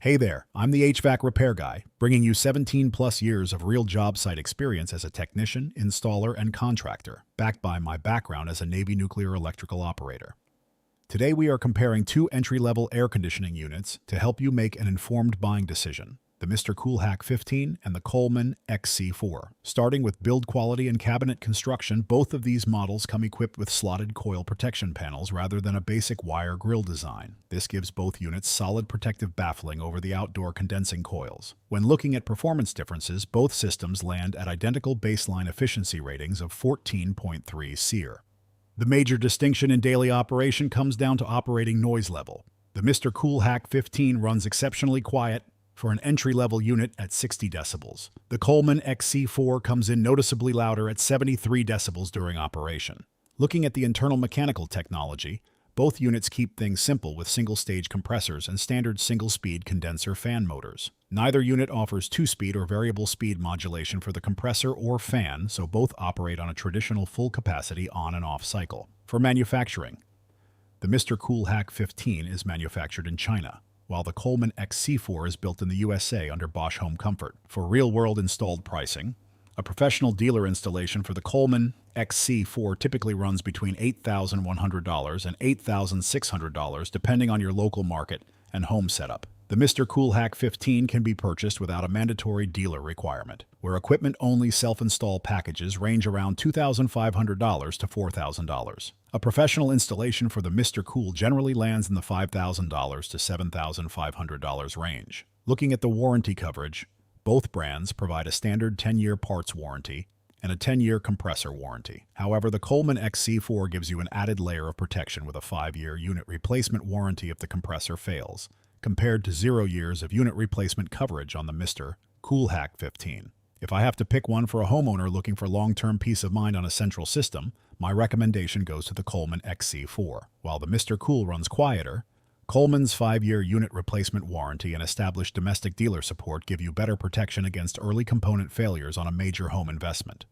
Hey there, I'm the HVAC repair guy, bringing you 17 plus years of real job site experience as a technician, installer, and contractor, backed by my background as a Navy nuclear electrical operator. Today we are comparing two entry-level air conditioning units to help you make an informed buying decision, the MrCool HAC15 and the Coleman XC4. Starting with build quality and cabinet construction, both of these models come equipped with slotted coil protection panels rather than a basic wire grill design. This gives both units solid protective baffling over the outdoor condensing coils. When looking at performance differences, both systems land at identical baseline efficiency ratings of 14.3 SEER. The major distinction in daily operation comes down to operating noise level. The MrCool HAC15 runs exceptionally quiet for an entry-level unit at 60 decibels. The Coleman XC4 comes in noticeably louder at 73 decibels during operation. Looking at the internal mechanical technology, both units keep things simple with single-stage compressors and standard single-speed condenser fan motors. Neither unit offers two-speed or variable speed modulation for the compressor or fan, so both operate on a traditional full-capacity on and off cycle. For manufacturing, the MrCool HAC15 is manufactured in China, while the Coleman XC4 is built in the USA under Bosch Home Comfort. For real-world installed pricing, a professional dealer installation for the Coleman XC4 typically runs between $8,100 and $8,600 depending on your local market and home setup. The MrCool HAC15 can be purchased without a mandatory dealer requirement, where equipment-only self-install packages range around $2,500 to $4,000. A professional installation for the MrCool generally lands in the $5,000 to $7,500 range. Looking at the warranty coverage, both brands provide a standard 10-year parts warranty and a 10-year compressor warranty. However, the Coleman XC4 gives you an added layer of protection with a 5-year unit replacement warranty if the compressor fails, compared to 0 years of unit replacement coverage on the MrCool HAC15. If I have to pick one for a homeowner looking for long-term peace of mind on a central system, my recommendation goes to the Coleman XC4. While the MrCool runs quieter, Coleman's 5-year unit replacement warranty and established domestic dealer support give you better protection against early component failures on a major home investment.